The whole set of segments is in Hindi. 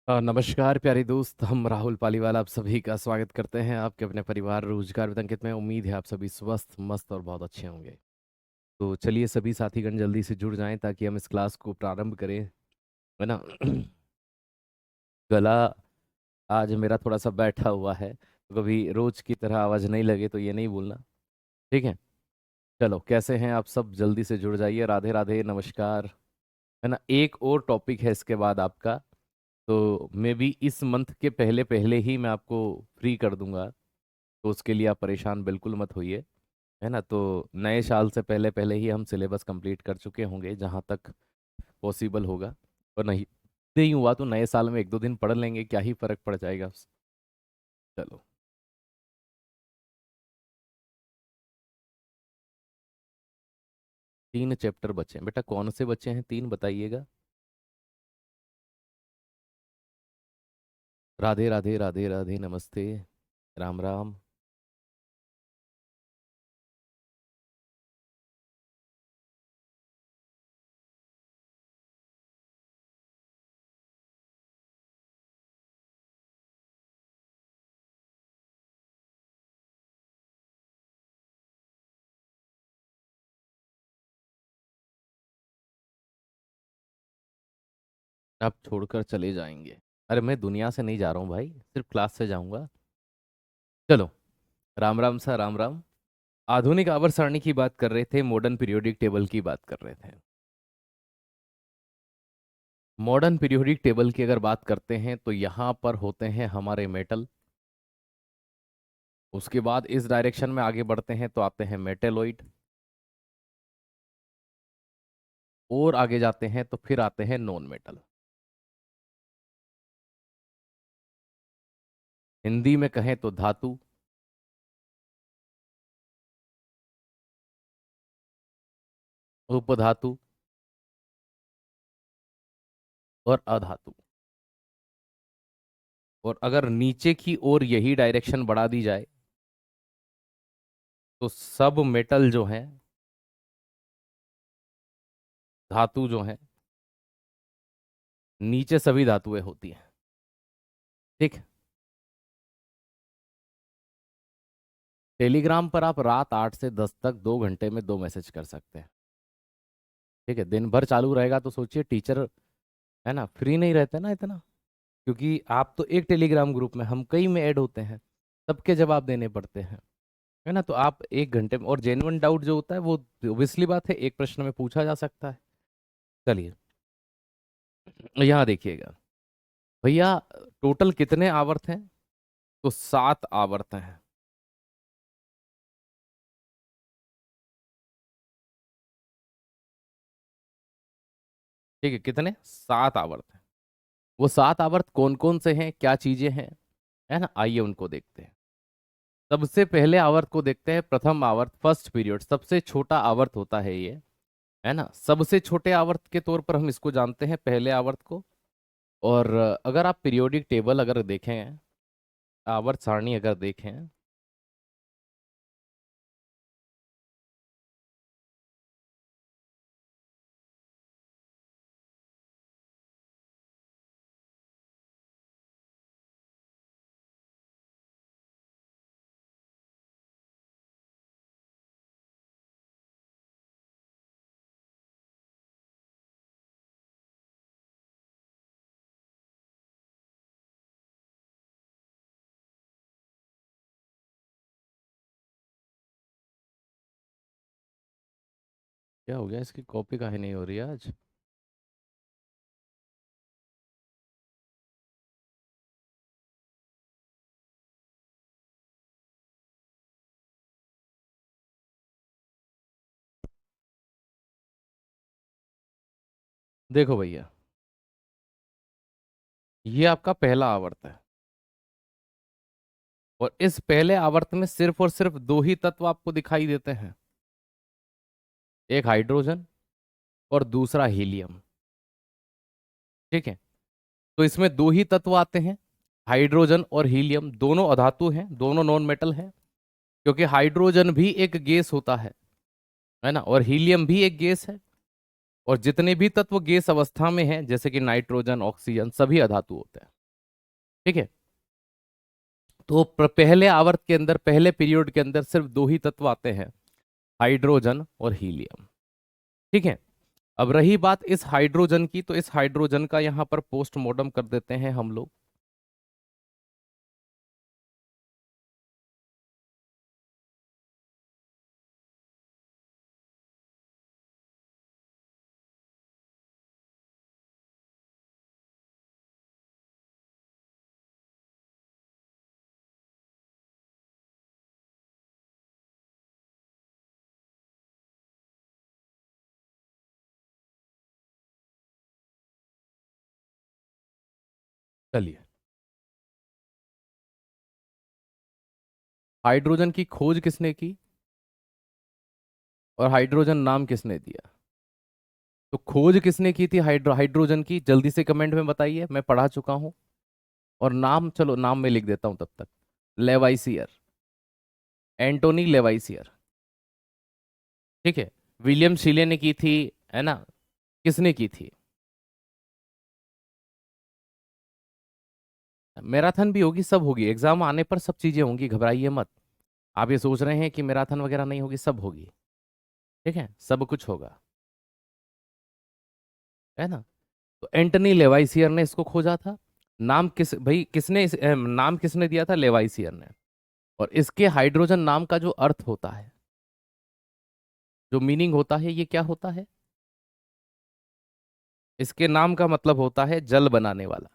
नमस्कार प्यारे दोस्त। हम राहुल पालीवाला आप सभी का स्वागत करते हैं आपके अपने परिवार रोजगार वितंकित में। उम्मीद है आप सभी स्वस्थ मस्त और बहुत अच्छे होंगे। तो चलिए सभी साथीगण जल्दी से जुड़ जाएं ताकि हम इस क्लास को प्रारंभ करें, है ना। गला आज मेरा थोड़ा सा बैठा हुआ है, तो कभी रोज की तरह आवाज नहीं लगे तो ये नहीं भूलना, ठीक है। चलो, कैसे हैं आप सब? जल्दी से जुड़ जाइए। राधे राधे, नमस्कार, है ना। एक और टॉपिक है इसके बाद आपका, तो मे बी इस मंथ के पहले पहले ही मैं आपको फ्री कर दूंगा, तो उसके लिए आप परेशान बिल्कुल मत होइए, है ना। तो नए साल से पहले पहले ही हम सिलेबस कंप्लीट कर चुके होंगे जहाँ तक पॉसिबल होगा, और नहीं नहीं हुआ तो नए साल में एक दो दिन पढ़ लेंगे, क्या ही फर्क पड़ जाएगा उससे। चलो, 3 चैप्टर बचे हैं बेटा। कौन से बचे हैं? 3 बताइएगा। राधे राधे राधे राधे, नमस्ते, राम राम। आप छोड़कर चले जाएंगे? अरे मैं दुनिया से नहीं जा रहा हूँ भाई, सिर्फ क्लास से जाऊंगा। चलो, राम राम सा राम राम। आधुनिक आवर्त सारणी की बात कर रहे थे, मॉडर्न पीरियोडिक टेबल की बात कर रहे थे। मॉडर्न पीरियोडिक टेबल की अगर बात करते हैं तो यहाँ पर होते हैं हमारे मेटल। उसके बाद इस डायरेक्शन में आगे बढ़ते हैं तो आते हैं मेटेलॉइड, और आगे जाते हैं तो फिर आते हैं नॉन मेटल। हिंदी में कहें तो धातु, उपधातु और अधातु। और अगर नीचे की ओर यही डायरेक्शन बढ़ा दी जाए तो सब मेटल जो है, धातु जो है, नीचे सभी धातुएं होती हैं, ठीक है। टेलीग्राम पर आप रात 8 से 10 तक 2 घंटे में 2 मैसेज कर सकते हैं, ठीक है। दिन भर चालू रहेगा तो सोचिए टीचर, है ना, फ्री नहीं रहते ना इतना, क्योंकि आप तो एक टेलीग्राम ग्रुप में, हम कई में ऐड होते हैं, सबके जवाब देने पड़ते हैं, है ना। तो आप 1 घंटे में, और जेन्युइन डाउट जो होता है वो ऑब्वियसली बात है एक प्रश्न में पूछा जा सकता है। चलिए, यहाँ देखिएगा भैया, टोटल कितने आवर्त हैं? तो 7 आवर्त हैं। ठीक है, कितने? 7 आवर्त हैं। वो 7 आवर्त कौन कौन से हैं, क्या चीजें हैं, है ना, आइए उनको देखते हैं। सबसे पहले आवर्त को देखते हैं, प्रथम आवर्त, फर्स्ट पीरियड, सबसे छोटा आवर्त होता है ये, है ना। सबसे छोटे आवर्त के तौर पर हम इसको जानते हैं, पहले आवर्त को। और अगर आप पीरियोडिक टेबल अगर देखें, आवर्त सारणी अगर देखें, क्या हो गया, इसकी कॉपी काहे नहीं हो रही है आज? देखो भैया, ये आपका पहला आवर्त है, और इस पहले आवर्त में सिर्फ और सिर्फ 2 ही तत्व आपको दिखाई देते हैं, एक हाइड्रोजन और दूसरा हीलियम, ठीक है। तो इसमें 2 ही तत्व आते हैं, हाइड्रोजन और हीलियम, दोनों अधातु हैं, दोनों नॉन मेटल हैं, क्योंकि हाइड्रोजन भी एक गैस होता है ना, और हीलियम भी एक गैस है। और जितने भी तत्व गैस अवस्था में हैं, जैसे कि नाइट्रोजन, ऑक्सीजन, सभी अधातु होते हैं। ठीक है। तो पहले आवर्त के अंदर, पहले पीरियड के अंदर सिर्फ दो ही तत्व आते हैं, हाइड्रोजन और हीलियम। ठीक है। अब रही बात इस हाइड्रोजन की, तो इस हाइड्रोजन का यहां पर पोस्टमार्टम कर देते हैं हम लोग। चलिए, हाइड्रोजन की खोज किसने की और हाइड्रोजन नाम किसने दिया? तो खोज किसने की थी हाइड्रोजन की, जल्दी से कमेंट में बताइए, मैं पढ़ा चुका हूं। और नाम, चलो नाम में लिख देता हूं तब तक। लेवाइसियर, एंटोनी लेवाइसियर। ठीक है। विलियम शीले ने की थी, है ना? किसने की थी? मैराथन भी होगी, सब होगी, एग्जाम आने पर सब चीजें होंगी, घबराइए मत। आप ये सोच रहे हैं कि मैराथन वगैरह नहीं होगी, सब होगी। ठीक है, सब कुछ होगा, है ना? तो एंटनी लेवाइसियर ने इसको खोजा था। नाम किस भाई, किसने नाम किसने दिया था? लेवाइसियर ने। और इसके हाइड्रोजन नाम का जो अर्थ होता है, जो मीनिंग होता है, ये क्या होता है? इसके नाम का मतलब होता है जल बनाने वाला।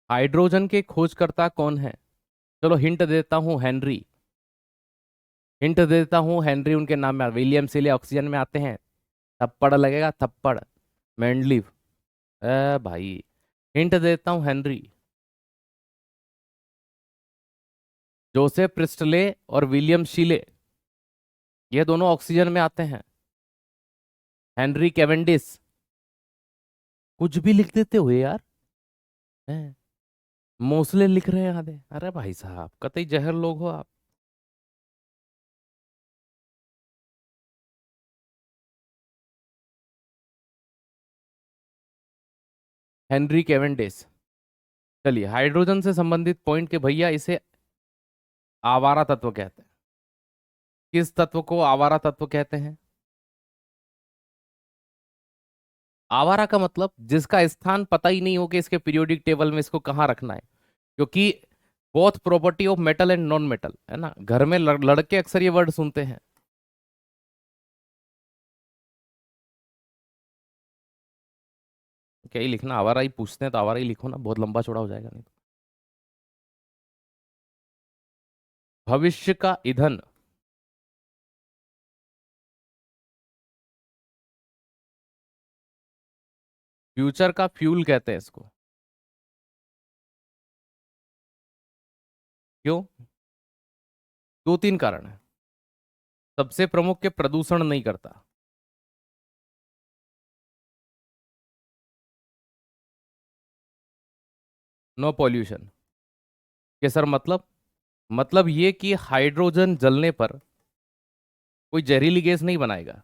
हाइड्रोजन के खोजकर्ता कौन है? चलो हिंट देता हूं, हेनरी। हिंट देता हूं, हेनरी उनके नाम में, विलियम सिले ऑक्सीजन में आते हैं। थप्पड़ लगेगा, थप्पड़। मैंडलीव। भाई, हिंट देता हूं, हेनरी। जोसेफ प्रिस्टले और विलियम शीले, ये दोनों ऑक्सीजन में आते हैं। Henry Cavendish. कुछ भी लिख देते हो यार। हैं? मोस्ले लिख रहे हैं आधे, अरे भाई साहब कतई जहर लोग हो आप। Henry Cavendish. चलिए, हाइड्रोजन से संबंधित पॉइंट के भैया, इसे आवारा तत्व कहते हैं। किस तत्व को आवारा तत्व कहते हैं? आवारा का मतलब जिसका स्थान पता ही नहीं हो कि इसके पीरियोडिक टेबल में इसको कहाँ रखना है। क्योंकि both property of metal and non metal, है ना, घर में लड़के अक्सर ये वर्ड सुनते हैं। क्या ही लिखना, आवारा ही पूछते हैं तो आवारा ही लिखो ना, बहुत लंबा चौड़ा हो जाएगा नहीं तो। भविष्य का ईंधन। फ्यूचर का फ्यूल कहते हैं इसको। क्यों? दो तीन कारण है। सबसे प्रमुख के प्रदूषण नहीं करता। No pollution. के सर मतलब ये कि हाइड्रोजन जलने पर कोई जहरीली गैस नहीं बनाएगा।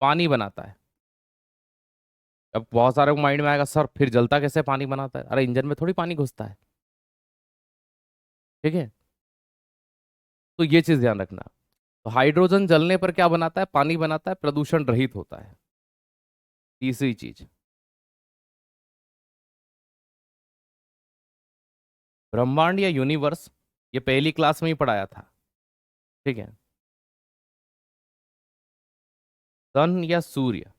पानी बनाता है। अब बहुत सारे को माइंड में आएगा, सर फिर जलता कैसे, पानी बनाता है? अरे इंजन में थोड़ी पानी घुसता है। ठीक है। तो ये चीज ध्यान रखना। तो हाइड्रोजन जलने पर क्या बनाता है? पानी बनाता है, प्रदूषण रहित होता है। तीसरी चीज, ब्रह्मांड या यूनिवर्स, ये पहली क्लास में ही पढ़ाया था। ठीक है। सन या सूर्य,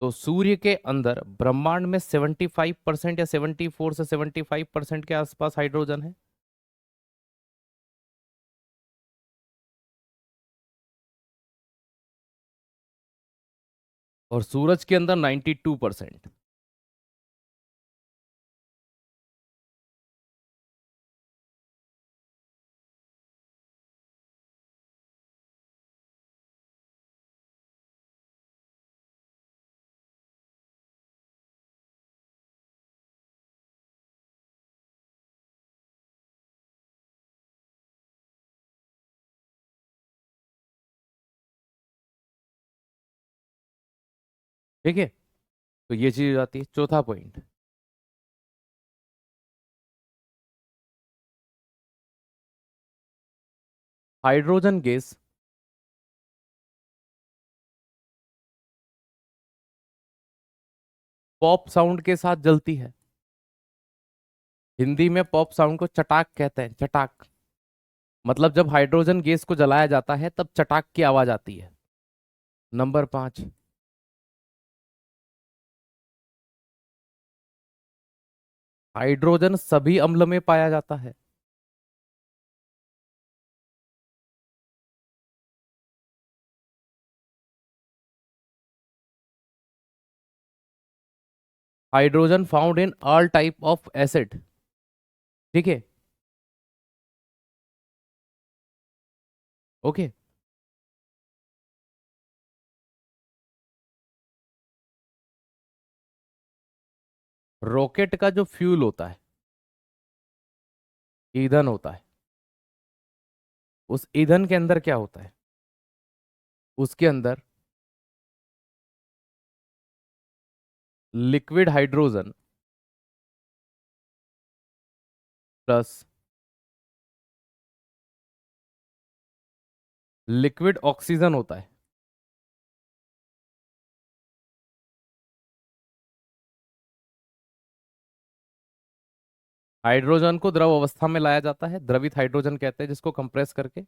तो सूर्य के अंदर ब्रह्मांड में 75% या 74 से 75% के आसपास हाइड्रोजन है। और सूरज के अंदर 92%। ठीक है, तो ये चीज हो जाती है। चौथा point, hydrogen gas pop sound के साथ जलती है। हिंदी में पॉप साउंड को चटाक कहते हैं, चटाक। मतलब जब हाइड्रोजन गैस को जलाया जाता है तब चटाक की आवाज आती है। नंबर 5, हाइड्रोजन सभी अम्ल में पाया जाता है। Hydrogen found in all type of acid. ठीक है, ओके। रॉकेट का जो फ्यूल होता है, ईंधन होता है, उस ईंधन के अंदर क्या होता है? उसके अंदर liquid hydrogen plus liquid oxygen होता है। हाइड्रोजन को द्रव अवस्था में लाया जाता है, द्रवित हाइड्रोजन कहते हैं जिसको कंप्रेस करके।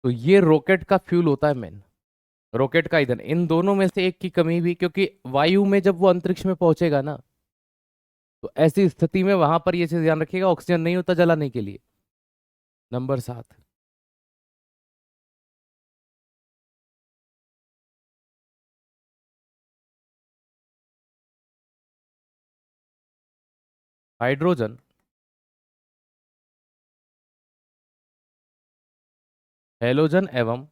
तो ये रॉकेट का फ्यूल होता है मेन, रॉकेट का ईंधन। इन दोनों में से एक की कमी भी, क्योंकि वायु में जब वो अंतरिक्ष में पहुंचेगा ना, तो ऐसी स्थिति में वहां पर ये चीज ध्यान रखिएगा, ऑक्सीजन नहीं होता जलाने के लिए। नंबर 7, हाइड्रोजन हैलोजन एवं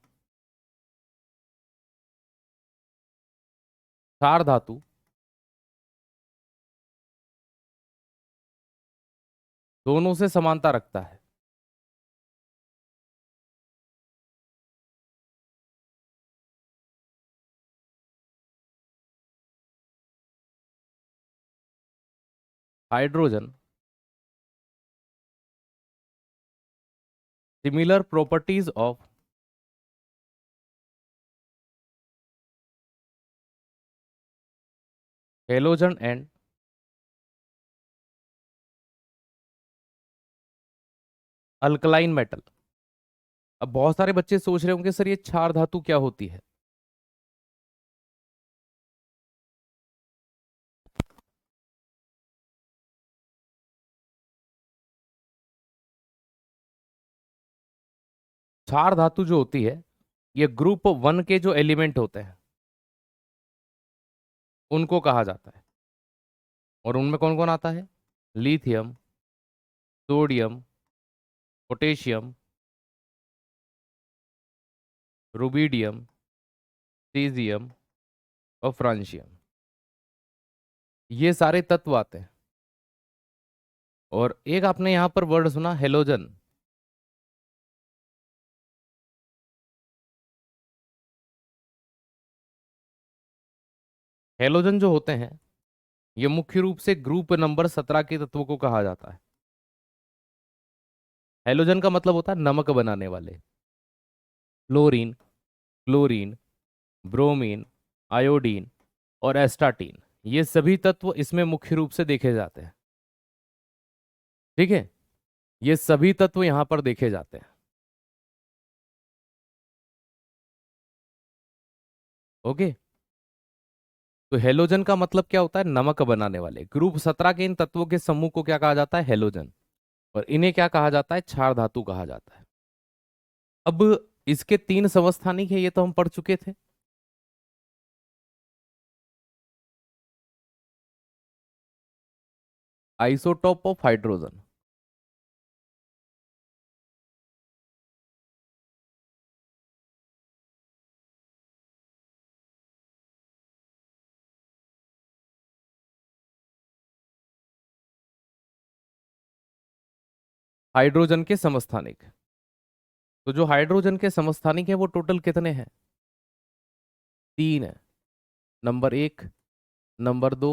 क्षार धातु दोनों से समानता रखता है। Hydrogen similar properties of halogen and alkaline metal. अब बहुत सारे बच्चे सोच रहे होंगे सर ये क्षार धातु क्या होती है? क्षार धातु जो होती है, ये ग्रुप 1 के जो एलिमेंट होते हैं उनको कहा जाता है। और उनमें कौन कौन आता है? Lithium, sodium, potassium, rubidium, caesium और फ्रांशियम। ये सारे तत्व आते हैं। और एक आपने यहां पर वर्ड सुना, हेलोजन। हेलोजन जो होते हैं ये मुख्य रूप से ग्रुप नंबर 17 के तत्वों को कहा जाता है। हेलोजन का मतलब होता है नमक बनाने वाले। फ्लोरीन, क्लोरीन, ब्रोमीन, आयोडीन और एस्टाटीन, ये सभी तत्व इसमें मुख्य रूप से देखे जाते हैं। ठीक है, ये सभी तत्व यहां पर देखे जाते हैं। ओके, तो हेलोजन का मतलब क्या होता है? नमक बनाने वाले। ग्रुप 17 के इन तत्वों के समूह को क्या कहा जाता है? हेलोजन। और इन्हें क्या कहा जाता है? क्षार धातु कहा जाता है। अब इसके 3 समस्थानिक है, ये तो हम पढ़ चुके थे। आइसोटोप ऑफ हाइड्रोजन, हाइड्रोजन के समस्थानिक। तो जो हाइड्रोजन के समस्थानिक है वो टोटल कितने हैं? 3 है। नंबर 1, नंबर 2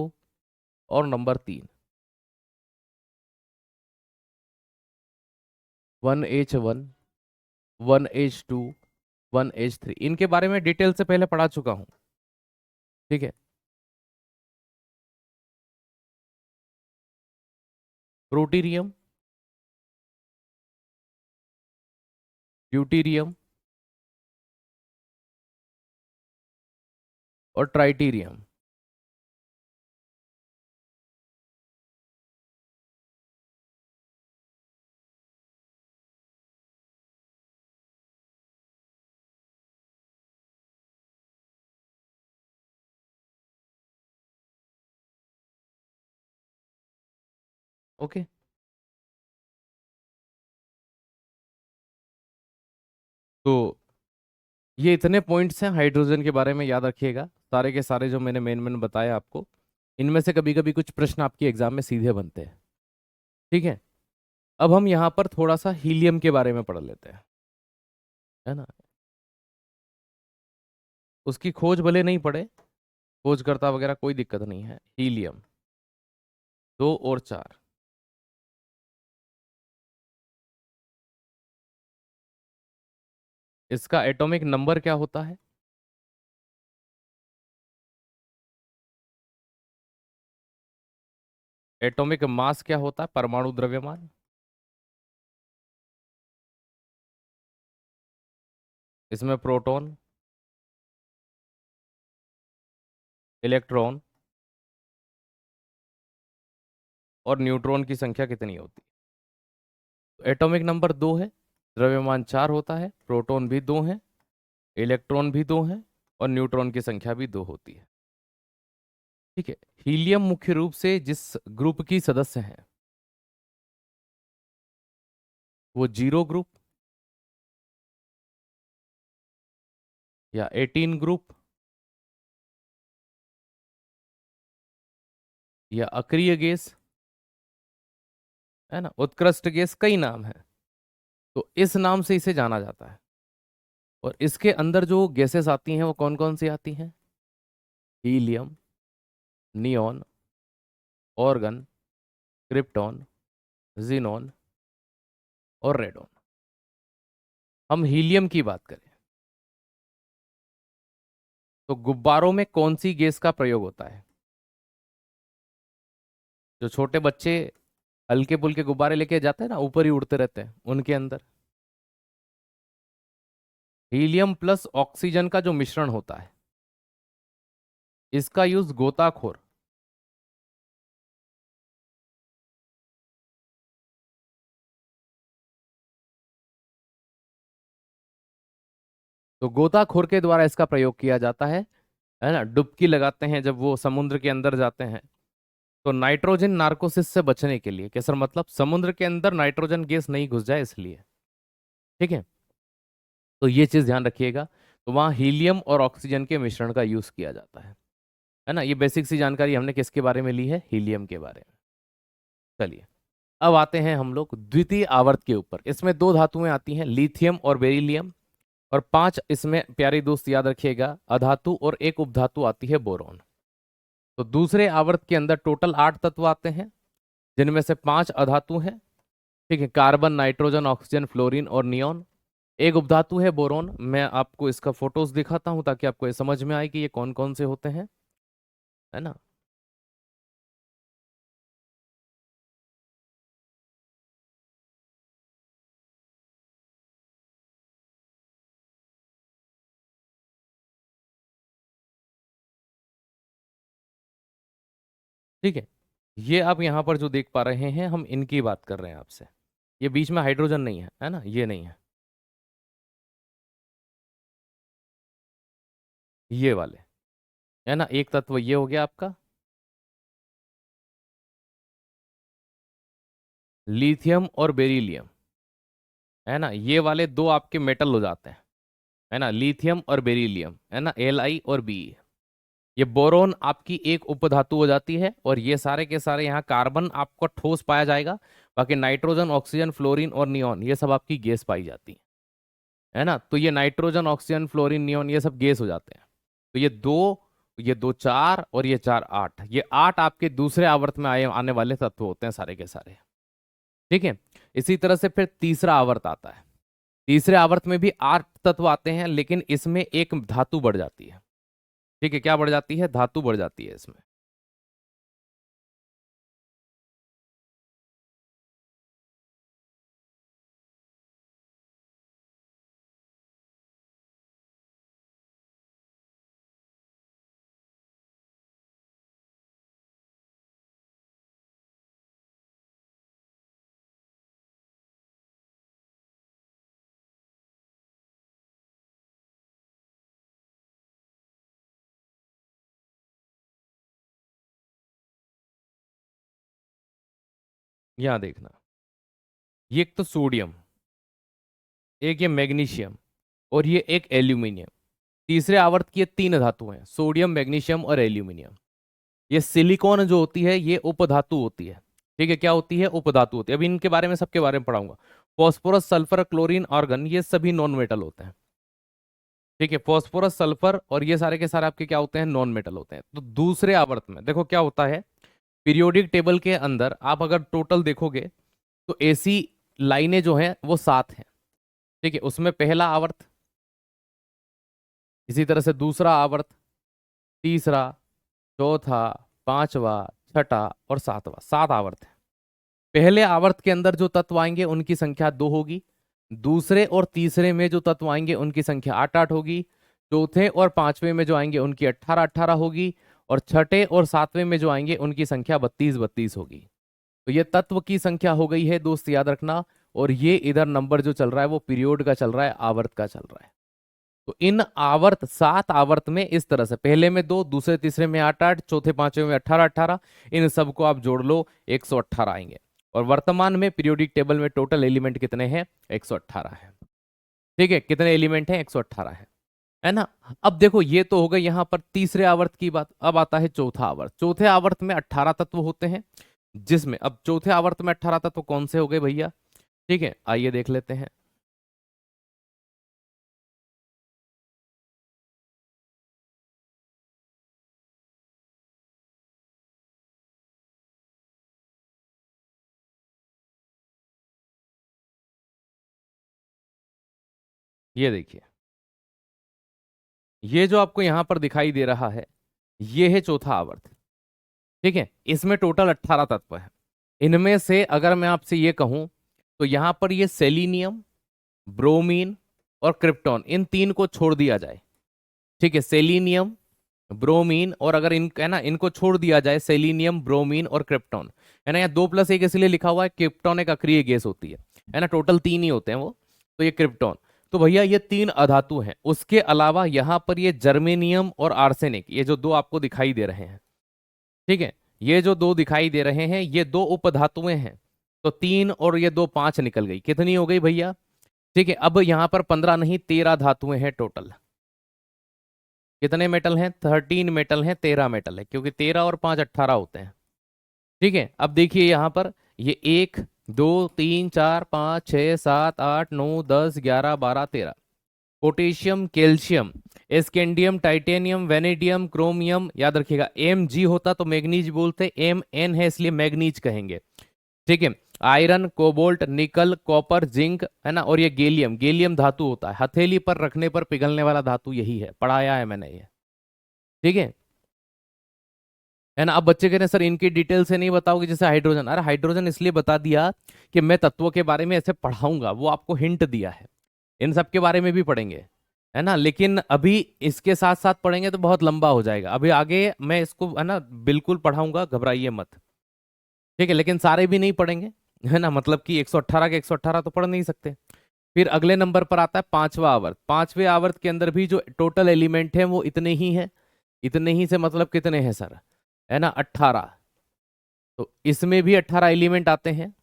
और नंबर 3। 1H1, 1H2, 1H3, इनके बारे में डिटेल से पहले पढ़ा चुका हूं। ठीक है। प्रोटीरियम, ड्यूटीरियम और ट्राइटीरियम। ओके। तो ये इतने पॉइंट्स हैं हाइड्रोजन के बारे में, याद रखिएगा सारे के सारे जो मैंने मेन मेन बताए आपको। इनमें से कभी कभी कुछ प्रश्न आपके एग्जाम में सीधे बनते हैं। ठीक है। अब हम यहाँ पर थोड़ा सा हीलियम के बारे में पढ़ लेते हैं, है ना। उसकी खोज भले नहीं पड़े, खोजकर्ता वगैरह कोई दिक्कत नहीं है। हीलियम 2 और 4, इसका एटॉमिक नंबर क्या होता है? एटॉमिक मास क्या होता है? परमाणु द्रव्यमान। इसमें प्रोटॉन, इलेक्ट्रॉन और न्यूट्रॉन की संख्या कितनी होती है? एटॉमिक नंबर 2 है, द्रव्यमान 4 होता है, प्रोटॉन भी 2 है, इलेक्ट्रॉन भी 2 है और न्यूट्रॉन की संख्या भी 2 होती है। ठीक है। हीलियम मुख्य रूप से जिस ग्रुप की सदस्य है वो 0 ग्रुप या 18 ग्रुप या अक्रिय गैस, है ना, उत्कृष्ट गैस, कई नाम है। तो इस नाम से इसे जाना जाता है। और इसके अंदर जो गैसेस आती हैं वो कौन कौन सी आती हैं? Helium, neon, organ, krypton, xenon और रेडॉन। हम हीलियम की बात करें तो गुब्बारों में कौन सी गैस का प्रयोग होता है? जो छोटे बच्चे हल्के फुल्के गुब्बारे लेके जाते हैं ना, ऊपर ही उड़ते रहते हैं, उनके अंदर हीलियम प्लस ऑक्सीजन का जो मिश्रण होता है इसका यूज गोताखोर, तो गोताखोर के द्वारा इसका प्रयोग किया जाता है ना। डुबकी लगाते हैं जब वो समुद्र के अंदर जाते हैं, तो नाइट्रोजन नार्कोसिस से बचने के लिए, कैसा मतलब, समुद्र के अंदर नाइट्रोजन गैस नहीं घुस जाए इसलिए। ठीक है। तो ये चीज ध्यान रखिएगा। तो वहां हीलियम और ऑक्सीजन के मिश्रण का यूज किया जाता है ना। ये बेसिक सी जानकारी हमने किसके बारे में ली है? हीलियम के बारे में। चलिए, अब आते हैं हम लोग द्वितीय आवर्त के ऊपर। इसमें 2 धातुएं आती हैं, लिथियम और बेरिलियम, और 5 इसमें प्यारे दोस्त याद रखिएगा अधातु और एक उपधातु आती है बोरॉन। तो दूसरे आवर्त के अंदर टोटल 8 तत्व आते हैं, जिनमें से 5 अधातु हैं। ठीक है, कार्बन, नाइट्रोजन, ऑक्सीजन, फ्लोरीन और नियॉन। एक उपधातु है बोरोन। मैं आपको इसका फोटोज दिखाता हूं ताकि आपको ये समझ में आए कि ये कौन कौन से होते हैं, है ना। ठीक है। ये आप यहाँ पर जो देख पा रहे हैं हम इनकी बात कर रहे हैं आपसे। ये बीच में हाइड्रोजन नहीं है ना, ये नहीं है, ये वाले, है ना। एक तत्व ये हो गया आपका लिथियम और बेरिलियम, है ना। ये वाले 2 आपके मेटल हो जाते हैं, है ना, लिथियम और बेरिलियम, है ना, Li और Be। ये बोरोन आपकी एक उपधातु हो जाती है, और ये सारे के सारे यहाँ कार्बन आपको ठोस पाया जाएगा। बाकी नाइट्रोजन, ऑक्सीजन, फ्लोरीन और नियॉन ये सब आपकी गैस पाई जाती है ना। तो ये नाइट्रोजन, ऑक्सीजन, फ्लोरीन, नियॉन ये सब गैस हो जाते हैं। तो ये दो चार और ये चार आठ, ये आठ आपके दूसरे आवर्त में आने वाले तत्व होते हैं सारे के सारे। ठीक है। इसी तरह से फिर तीसरा आवर्त आता है। तीसरे आवर्त में भी आठ तत्व आते हैं, लेकिन इसमें एक धातु बढ़ जाती है। ठीक है, क्या बढ़ जाती है? धातु बढ़ जाती है इसमें। यहां देखना, ये एक तो सोडियम, एक ये मैग्नीशियम, और ये एक एल्यूमिनियम। तीसरे आवर्त की ये तीन धातु हैं, सोडियम, मैग्नीशियम और एल्यूमिनियम। ये सिलिकॉन जो होती है ये उपधातु होती है। ठीक है, क्या होती है? उपधातु होती है। अभी इनके बारे में, सबके बारे में पढ़ाऊंगा। फॉस्फोरस, सल्फर, क्लोरीन, आर्गन ये सभी नॉन मेटल होते हैं। ठीक है, फॉस्फोरस, सल्फर और ये सारे के सारे आपके क्या होते हैं? नॉन मेटल होते हैं। तो दूसरे आवर्त में देखो क्या होता है। पीरियोडिक टेबल के अंदर आप अगर टोटल देखोगे तो ऐसी लाइनें जो हैं वो सात हैं। ठीक है, उसमें पहला आवर्त, इसी तरह से दूसरा आवर्त, तीसरा, चौथा, पांचवा, छठा और सातवां, सात आवर्त है। पहले आवर्त के अंदर जो तत्व आएंगे उनकी संख्या दो होगी। दूसरे और तीसरे में जो तत्व आएंगे उनकी संख्या आठ आठ होगी। चौथे और पांचवें में जो आएंगे उनकी अट्ठारह अट्ठारह होगी। और छठे और सातवें में जो आएंगे उनकी संख्या बत्तीस बत्तीस होगी। तो ये तत्व की संख्या हो गई है दोस्त, याद रखना। और ये इधर नंबर जो चल रहा है वो पीरियोड का चल रहा है, आवर्त का चल रहा है। तो इन आवर्त, सात आवर्त में इस तरह से, पहले में दो, दूसरे तीसरे में आठ आठ, चौथे पांचवे में अट्ठारह अट्ठारह, इन सबको आप जोड़ लो, 118 आएंगे। और वर्तमान में पीरियोडिक टेबल में टोटल एलिमेंट कितने हैं? 118 है। ठीक है, कितने एलिमेंट हैं? 118 है ना। अब देखो, ये तो हो गई यहां पर तीसरे आवर्त की बात। अब आता है चौथा आवर्त। चौथे आवर्त में 18 तत्व होते हैं, जिसमें अब चौथे आवर्त में 18 तत्व कौन से हो गए भैया? ठीक है, आइए देख लेते हैं। ये देखिए, ये जो आपको यहां पर दिखाई दे रहा है ये है चौथा आवर्त। ठीक है, इसमें टोटल 18 तत्व है। इनमें से अगर मैं आपसे ये कहूं तो यहां पर ये सेलिनियम, ब्रोमीन और क्रिप्टॉन, इन तीन को छोड़ दिया जाए। ठीक है, सेलिनियम, ब्रोमीन और अगर इन, है ना, इनको छोड़ दिया जाए, सेलिनियम, ब्रोमीन और क्रिप्टॉन, है ना। यहाँ दो प्लस एक इसलिए लिखा हुआ है, क्रिप्टॉन एक अक्रिय गैस होती है ना। टोटल तीन ही होते हैं वो। तो ये क्रिप्टॉन, तो भैया ये तीन अधातु हैं। उसके अलावा यहाँ पर ये जर्मेनियम और आर्सेनिक, ये जो दो आपको दिखाई दे रहे हैं, ठीक है, ये जो दो दिखाई दे रहे हैं ये दो उपधातुएं हैं। तो तीन और ये दो, पांच निकल गई। कितनी हो गई भैया? ठीक है, अब यहाँ पर 15 नहीं 13 धातुएं हैं टोटल। कितने मेटल हैं? 13 मेटल हैं, 13 मेटल है, क्योंकि 13 और 5 18 होते हैं। ठीक है, अब देखिए यहाँ पर ये एक, दो, तीन, चार, पाँच, छः, सात, आठ, नौ, 10, 11, 12, 13। Potassium, calcium, scandium, titanium, vanadium, chromium, याद रखिएगा। एम जी होता तो मैग्नीज बोलते, एम एन है इसलिए मैग्नीज कहेंगे। ठीक है, आयरन, कोबाल्ट, निकल, कॉपर, जिंक, है ना। और ये गैलियम, गैलियम धातु होता है, हथेली पर रखने पर पिघलने वाला धातु यही है, पढ़ाया है मैंने ये। ठीक है ना। अब बच्चे कह रहे हैं सर इनकी डिटेल से नहीं बताओगे, जैसे हाइड्रोजन। अरे हाइड्रोजन इसलिए बता दिया कि मैं तत्वों के बारे में ऐसे पढ़ाऊंगा, वो आपको हिंट दिया है। इन सब के बारे में भी पढ़ेंगे, है ना। लेकिन अभी इसके साथ साथ पढ़ेंगे तो बहुत लंबा हो जाएगा। अभी आगे मैं इसको, है ना, बिल्कुल पढ़ाऊंगा, घबराइए मत। ठीक है, लेकिन सारे भी नहीं पढ़ेंगे, है ना। मतलब कि 118 के 118 तो पढ़ नहीं सकते। फिर अगले नंबर पर आता है पांचवा आवर्त। पांचवें आवर्त के अंदर भी जो टोटल एलिमेंट है वो इतने ही हैं। इतने ही से मतलब कितने हैं सर? है ना, 18। तो इसमें भी 18 एलिमेंट आते हैं।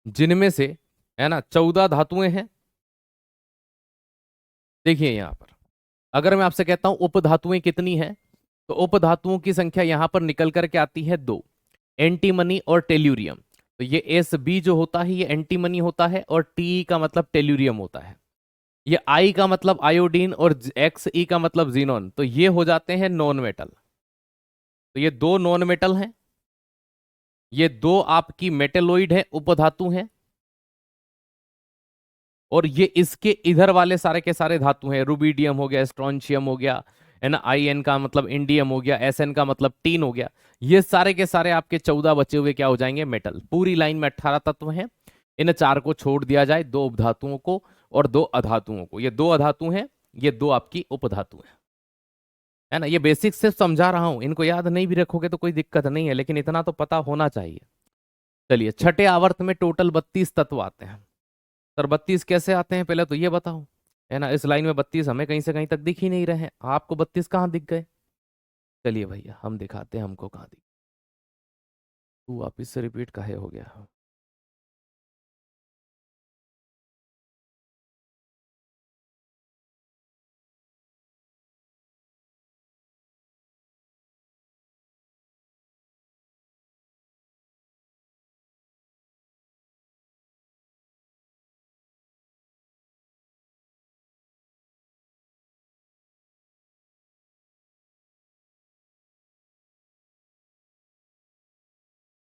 जिनमें से है ना, 14 धातुएं हैं। देखिए यहां पर अगर मैं आपसे कहता हूं उपधातुएं कितनी हैं, तो उपधातुओं की संख्या यहां पर निकल करके आती है 2, एंटीमनी और टेल्यूरियम। तो ये एस बी जो होता है ये एंटीमनी होता है, और टी का मतलब टेल्यूरियम होता है। ये आई का मतलब आयोडीन, और एक्स ई का मतलब जीनोन, तो ये हो जाते हैं नॉन मेटल। तो ये दो नॉन मेटल हैं, ये दो आपकी मेटेलोइड है, उपधातु हैं, और ये इसके इधर वाले सारे के सारे धातु हैं। रुबिडियम हो गया, स्ट्रोंशियम हो गया, है ना, आई एन का मतलब इंडियम हो गया, एस एन का मतलब टीन हो गया। ये सारे के सारे आपके 14 बचे हुए क्या हो जाएंगे, मेटल। पूरी लाइन में 18 तत्व हैं। इन चार को छोड़ दिया जाए, दो उपधातुओं को और दो अधातुओं को। ये दो अधातु हैं, ये दो आपकी उपधातु हैं, है ना। ये बेसिक सिर्फ समझा रहा हूं, इनको याद नहीं भी रखोगे तो कोई दिक्कत नहीं है, लेकिन इतना तो पता होना चाहिए। चलिए, छठे आवर्त में टोटल 32 तत्व आते हैं। सर 32 कैसे आते हैं, पहले तो ये बताओ, है ना। इस लाइन में 32 हमें कहीं से कहीं तक दिख ही नहीं रहे हैं, आपको 32 कहाँ दिख गए। चलिए भैया हम दिखाते हैं हमको कहाँ दिख। तू वापिस से रिपीट काहे हो गया।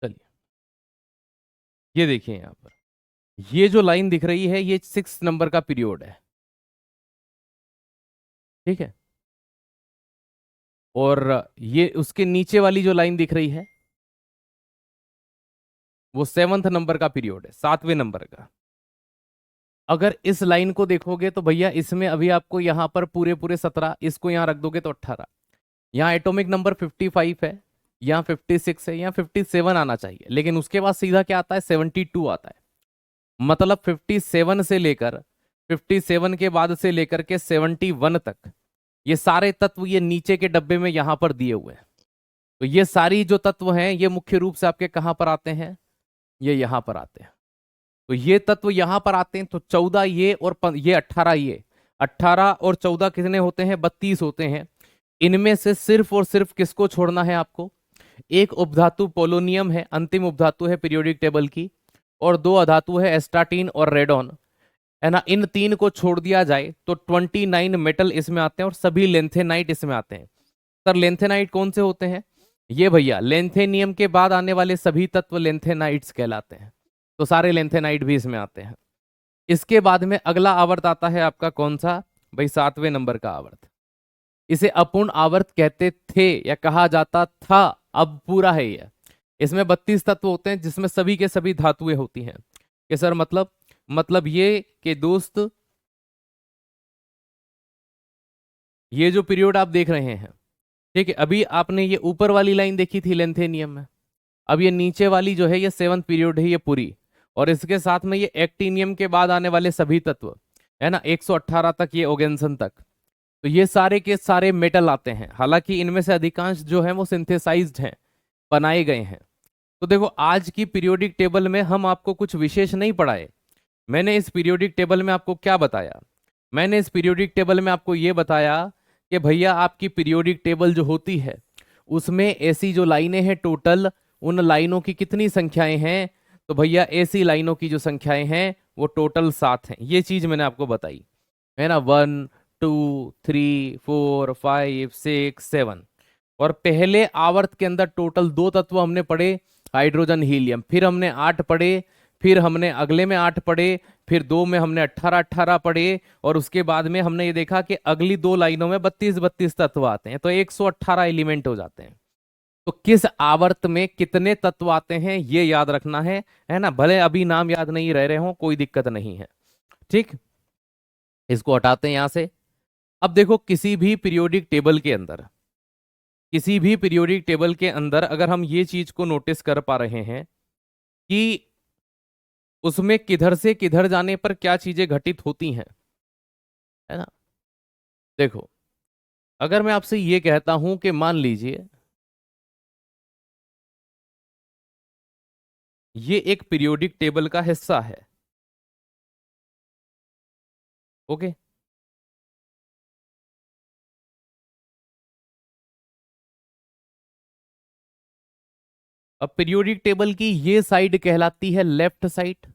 चलिए, ये देखिए यहाँ पर, ये जो लाइन दिख रही है ये 6 नंबर का पीरियड है, ठीक है। और ये उसके नीचे वाली जो लाइन दिख रही है वो 7th नंबर का पीरियड है, 7वें नंबर का। अगर इस लाइन को देखोगे तो भैया इसमें अभी आपको यहाँ पर पूरे पूरे 17, इसको यहाँ रख दोगे तो 18। यहाँ एटॉमिक नंबर 55 है, यहाँ 56 है, यहाँ 57 आना चाहिए, लेकिन उसके बाद सीधा क्या आता है, 72 आता है। मतलब 57 से लेकर 57 के बाद से लेकर के 71 तक ये सारे तत्व ये नीचे के डब्बे में यहां पर दिए हुए हैं। तो ये सारी जो तत्व हैं ये मुख्य रूप से आपके कहां पर आते हैं, ये यहां पर आते हैं। तो ये तत्व यहां पर आते हैं, तो 14 ये और ये 18, ये 18 और 14 कितने होते हैं, 32 होते हैं। इनमें से सिर्फ और सिर्फ किसको छोड़ना है आपको, एक उपधातु पोलोनियम है, अंतिम उपधातु है पीरियोडिक टेबल की, और दो अधातु है एस्टाटीन और रेडॉन, है ना। इन तीन को छोड़ दिया जाए तो 29 मेटल इसमें आते हैं, और सभी लेंथेनाइट इसमें आते हैं। सर लेंथेनाइट कौन से होते हैं, ये भैया लेंथेनियम के बाद आने वाले सभी तत्व लेंथेनाइट्स कहलाते हैं, तो सारे लेंथेनाइट भी इसमें आते हैं। इसके बाद में अगला आवर्त आता है आपका कौन सा, भाई 7वें नंबर का आवर्त। इसे अपूर्ण आवर्त कहते थे या कहा जाता था, अब पूरा है ये। इसमें 32 तत्व होते हैं जिसमें सभी के सभी धातुएं होती हैं। कि सर मतलब ये कि दोस्त, ये जो पीरियड आप देख रहे हैं, ठीक है, अभी आपने ये ऊपर वाली लाइन देखी थी लेंथेनियम में, अब ये नीचे वाली जो है ये 7th पीरियड है ये पूरी, और इसके साथ में ये एक्टिनियम के बाद आने वाले सभी तत्व, है ना, 118 तक, ये ओगेन्सन तक। तो ये सारे के सारे मेटल आते हैं, हालांकि इनमें से अधिकांश जो है वो सिंथेसाइज्ड हैं, बनाए गए हैं। तो देखो आज की पीरियोडिक टेबल में हम आपको कुछ विशेष नहीं पढ़ाए। मैंने इस पीरियोडिक टेबल में आपको क्या बताया, मैंने इस पीरियोडिक टेबल में आपको ये बताया कि भैया आपकी पीरियोडिक टेबल जो होती है उसमें ऐसी जो लाइनें हैं टोटल, उन लाइनों की कितनी संख्याएं हैं, तो भैया ऐसी लाइनों की जो संख्याएं हैं वो टोटल 7 हैं। ये चीज मैंने आपको बताई, है ना, 1 2 3 4 5 6 7। और पहले आवर्त के अंदर टोटल दो तत्व हमने पढ़े, हाइड्रोजन हीलियम, फिर हमने 8 पढ़े, फिर हमने अगले में 8 पढ़े, फिर दो में हमने 18 पढ़े, और उसके बाद में हमने ये देखा कि अगली दो लाइनों में 32 तत्व आते हैं, तो 118 एलिमेंट हो जाते हैं। तो किस आवर्त में कितने तत्व आते हैं ये याद रखना है ना। भले अभी नाम याद नहीं रह रहे हो, कोई दिक्कत नहीं है, ठीक। इसको हटाते हैं यहां से। अब देखो किसी भी पीरियोडिक टेबल के अंदर, किसी भी पीरियोडिक टेबल के अंदर अगर हम ये चीज को नोटिस कर पा रहे हैं कि उसमें किधर से किधर जाने पर क्या चीजें घटित होती हैं, है ना। देखो अगर मैं आपसे ये कहता हूं कि मान लीजिए ये एक पीरियोडिक टेबल का हिस्सा है, ओके। अब पीरियोडिक टेबल की ये साइड कहलाती है लेफ्ट साइड,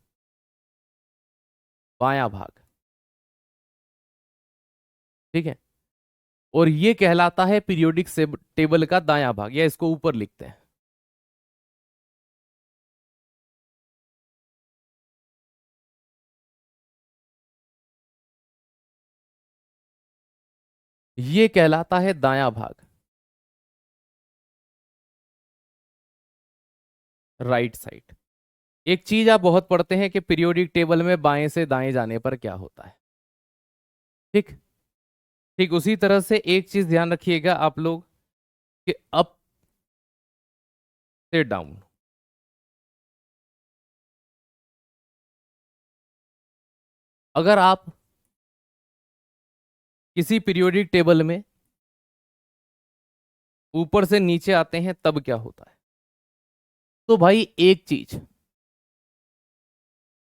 बायां भाग, ठीक है। और ये कहलाता है पीरियोडिक टेबल का दायां भाग, या इसको ऊपर लिखते हैं। ये कहलाता है दायां भाग, राइट साइड। एक चीज आप बहुत पढ़ते हैं कि पीरियोडिक टेबल में बाएं से दाएं जाने पर क्या होता है, ठीक। ठीक उसी तरह से एक चीज ध्यान रखिएगा आप लोग कि अप से डाउन, अगर आप किसी पीरियोडिक टेबल में ऊपर से नीचे आते हैं तब क्या होता है। तो भाई एक चीज,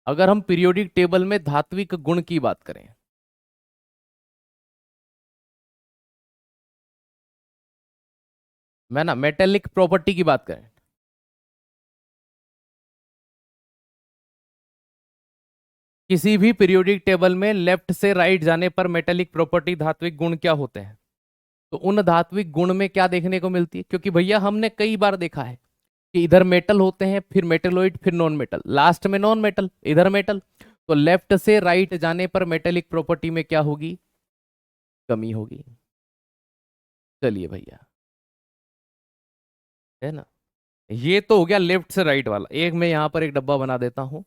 अगर हम पीरियोडिक टेबल में धात्विक गुण की बात करें, मैं ना मेटेलिक प्रॉपर्टी की बात करें, किसी भी पीरियोडिक टेबल में लेफ्ट से राइट जाने पर मेटेलिक प्रॉपर्टी धात्विक गुण क्या होते हैं, तो उन धात्विक गुण में क्या देखने को मिलती है। क्योंकि भैया हमने कई बार देखा है कि इधर मेटल होते हैं, फिर मेटेलोइड, फिर नॉन मेटल, लास्ट में नॉन मेटल, इधर मेटल। तो लेफ्ट से राइट जाने पर मेटेलिक प्रॉपर्टी में क्या होगी, कमी होगी। चलिए भैया, है ना। ये तो हो गया लेफ्ट से राइट वाला। एक मैं यहां पर एक डब्बा बना देता हूं,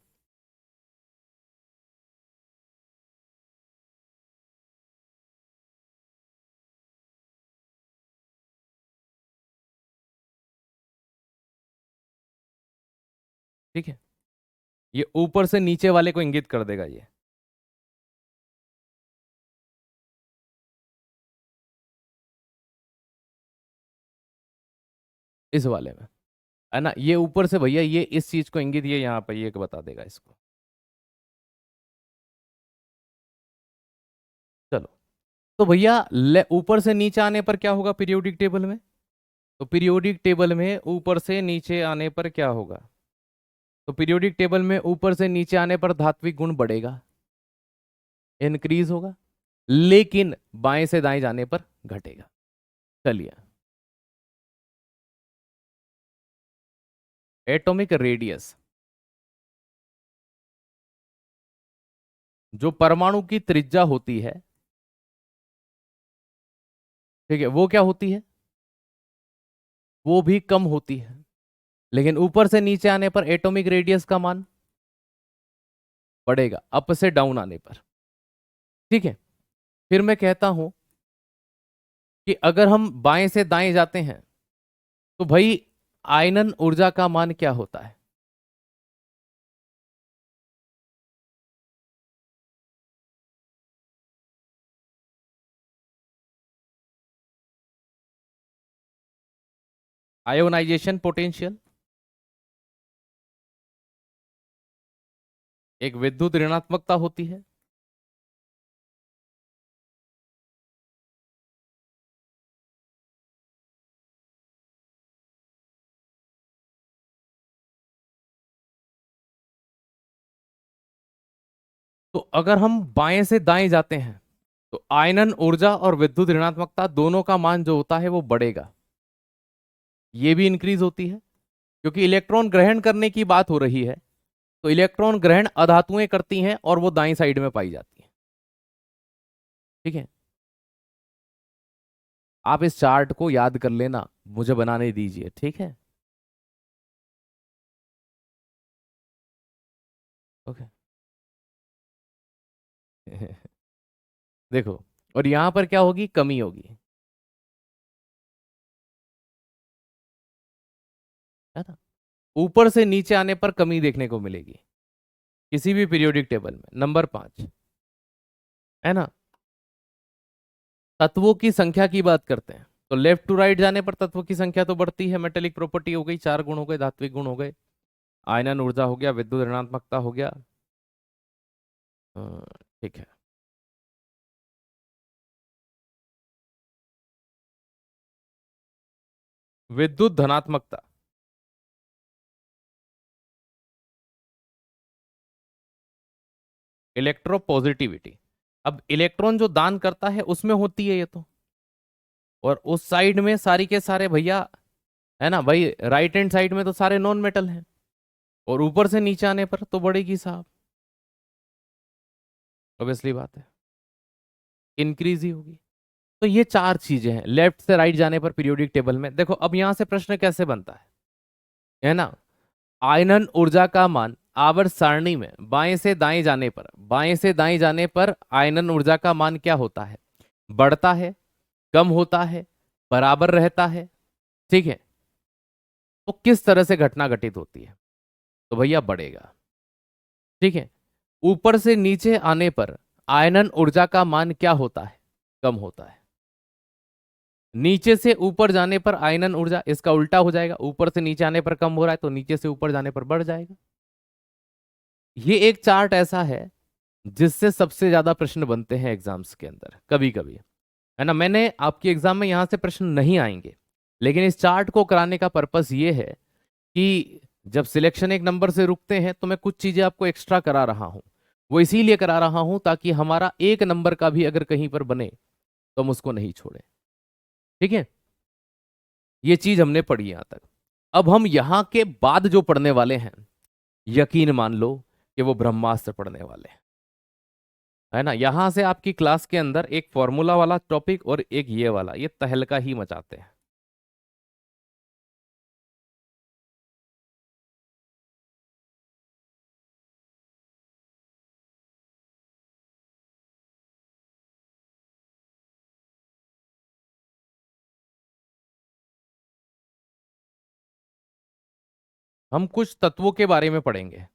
ठीक है। ये ऊपर से नीचे वाले को इंगित कर देगा ये, इस वाले में, है ना। ये ऊपर से भैया ये इस चीज को इंगित ये यहां पर ये बता देगा इसको। चलो, तो भैया ऊपर से नीचे आने पर क्या होगा पीरियोडिक टेबल में, तो पीरियोडिक टेबल में ऊपर से नीचे आने पर क्या होगा, तो पीरियोडिक टेबल में ऊपर से नीचे आने पर धात्विक गुण बढ़ेगा, इंक्रीज होगा, लेकिन बाएं से दाएं जाने पर घटेगा। चलिए, एटॉमिक रेडियस, जो परमाणु की त्रिज्या होती है, ठीक है, वो क्या होती है, वो भी कम होती है। लेकिन ऊपर से नीचे आने पर एटॉमिक रेडियस का मान बढ़ेगा, अप से डाउन आने पर, ठीक है। फिर मैं कहता हूं कि अगर हम बाएं से दाएं जाते हैं तो भाई आयनन ऊर्जा का मान क्या होता है, आयोनाइजेशन पोटेंशियल, एक विद्युत ऋणात्मकता होती है, तो अगर हम बाएं से दाएं जाते हैं तो आयनन ऊर्जा और विद्युत ऋणात्मकता दोनों का मान जो होता है वो बढ़ेगा, ये भी इंक्रीज होती है। क्योंकि इलेक्ट्रॉन ग्रहण करने की बात हो रही है, तो इलेक्ट्रॉन ग्रहण अधातुएं करती हैं और वो दाईं साइड में पाई जाती हैं, ठीक है। आप इस चार्ट को याद कर लेना, मुझे बनाने दीजिए, ठीक है। ओके। देखो, और यहां पर क्या होगी, कमी होगी, है ना। ऊपर से नीचे आने पर कमी देखने को मिलेगी किसी भी पीरियोडिक टेबल में। नंबर 5, है ना, तत्वों की संख्या की बात करते हैं तो लेफ्ट टू राइट जाने पर तत्वों की संख्या तो बढ़ती है, मेटेलिक प्रॉपर्टी हो गई, चार गुण हो गए, धात्विक गुण हो गए, आयनन ऊर्जा हो गया, विद्युत ऋणात्मकता हो गया, अ, ठीक है। विद्युत धनात्मकता, इलेक्ट्रोपॉजिटिविटी। अब इलेक्ट्रॉन जो दान करता है उसमें होती है ये तो, और उस साइड में सारी के सारे भैया, है ना भाई, राइट हैंड साइड में तो सारे नॉन मेटल हैं, और ऊपर से नीचे आने पर तो बढ़ेगी साहब, ऑब्वियसली बात है, इंक्रीज ही होगी। तो ये चार चीजें हैं लेफ्ट से राइट जाने पर पीरियोडिक टेबल में। देखो अब यहां से प्रश्न कैसे बनता है ना, आयनन ऊर्जा का मान आवर्त सारणी में बाएं से दाएं जाने पर, बाएं से दाएं जाने पर आयनन ऊर्जा का मान क्या होता है, बढ़ता है, कम होता है, बराबर रहता है, ठीक है। तो किस तरह से घटना घटित होती है, तो भैया बढ़ेगा, ठीक है। ऊपर से नीचे आने पर आयनन ऊर्जा का मान क्या होता है, कम होता है। नीचे से ऊपर जाने पर आयनन ऊर्जा, इसका उल्टा हो जाएगा, ऊपर से नीचे आने पर कम हो रहा है तो नीचे से ऊपर जाने पर बढ़ जाएगा। ये एक चार्ट ऐसा है जिससे सबसे ज्यादा प्रश्न बनते हैं एग्जाम्स के अंदर कभी कभी, है ना। मैंने आपके एग्जाम में यहां से प्रश्न नहीं आएंगे, लेकिन इस चार्ट को कराने का पर्पस ये है कि जब सिलेक्शन एक नंबर से रुकते हैं तो मैं कुछ चीजें आपको एक्स्ट्रा करा रहा हूं। वो इसीलिए करा रहा हूं ताकि हमारा एक नंबर का भी अगर कहीं पर बने तो हम उसको नहीं छोड़े, ठीक है। ये चीज हमने पढ़ी यहां तक। अब हम यहां के बाद जो पढ़ने वाले हैं, यकीन मान लो कि वो ब्रह्मास्त्र पढ़ने वाले हैं, है ना। यहां से आपकी क्लास के अंदर एक फॉर्मूला वाला टॉपिक और एक ये वाला, ये तहलका ही मचाते हैं। हम कुछ तत्वों के बारे में पढ़ेंगे,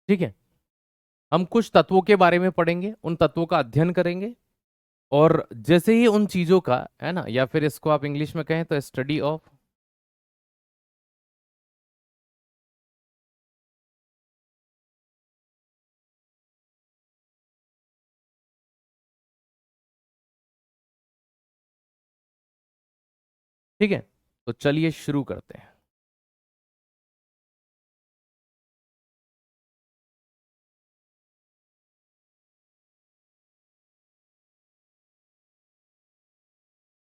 ठीक है। हम कुछ तत्वों के बारे में पढ़ेंगे, उन तत्वों का अध्ययन करेंगे, और जैसे ही उन चीजों का, है ना, या फिर इसको आप इंग्लिश में कहें तो स्टडी ऑफ, ठीक है। तो चलिए शुरू करते हैं।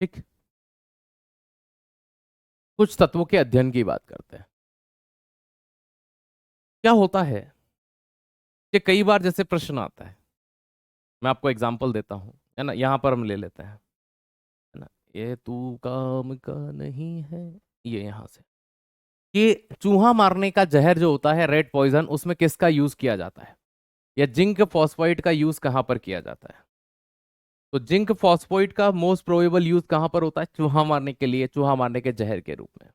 ठीक, कुछ तत्वों के अध्ययन की बात करते हैं। क्या होता है कि कई बार जैसे प्रश्न आता है, मैं आपको एग्जांपल देता हूं, है ना, यहां पर हम ले लेते हैं, है ना, ये तू काम का नहीं है, ये यहां से, कि चूहा मारने का जहर जो होता है रेड पॉइजन, उसमें किसका यूज किया जाता है, या जिंक फॉस्फाइड का यूज कहां पर किया जाता है। तो जिंक फॉस्फोइड का मोस्ट प्रोबेबल यूज कहां पर होता है, चूहा मारने के लिए, चूहा मारने के जहर के रूप में।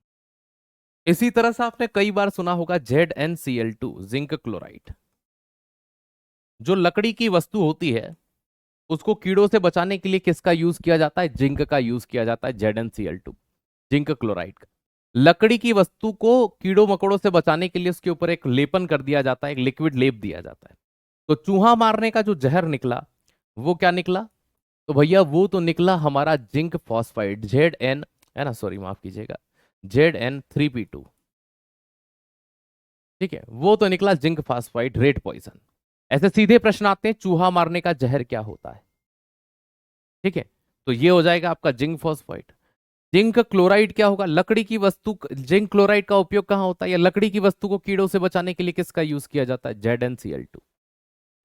इसी तरह से आपने कई बार सुना होगा ZnCl2, जिंक क्लोराइड। जो लकड़ी की वस्तु होती है उसको कीड़ों से बचाने के लिए किसका यूज किया जाता है, जिंक का यूज किया जाता है, ZnCl2, जिंक क्लोराइड का। लकड़ी की वस्तु को कीड़ों मकोड़ों से बचाने के लिए उसके ऊपर एक लेपन कर दिया जाता है, एक लिक्विड लेप दिया जाता है। तो चूहा मारने का जो जहर निकला वो क्या निकला, तो भैया वो तो निकला हमारा जिंक फॉस्फाइड, Zn, है ना, सॉरी माफ कीजिएगा, Zn3P2, ठीक है। वो तो निकला जिंक फॉस्फाइड रेड पॉइजन। ऐसे सीधे प्रश्न आते हैं, चूहा मारने का जहर क्या होता है, ठीक है। तो ये हो जाएगा आपका जिंक फॉस्फाइड। जिंक क्लोराइड क्या होगा, लकड़ी की वस्तु, जिंक क्लोराइड का उपयोग कहां होता है, या लकड़ी की वस्तु को कीड़ों से बचाने के लिए किसका यूज किया जाता है, ZnCl2।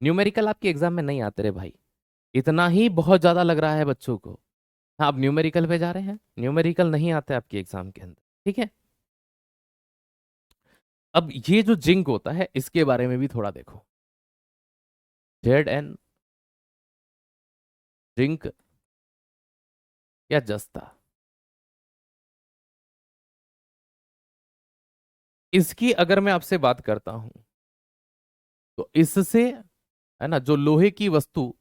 न्यूमेरिकल आपके एग्जाम में नहीं आते रे भाई, इतना ही बहुत ज्यादा लग रहा है बच्चों को। हाँ, आप न्यूमेरिकल पे जा रहे हैं, न्यूमेरिकल नहीं आते आपके एग्जाम के अंदर, ठीक है। अब ये जो जिंक होता है इसके बारे में भी थोड़ा देखो, Zn, जिंक या जस्ता, इसकी अगर मैं आपसे बात करता हूं तो इससे, है ना, जो लोहे की वस्तु,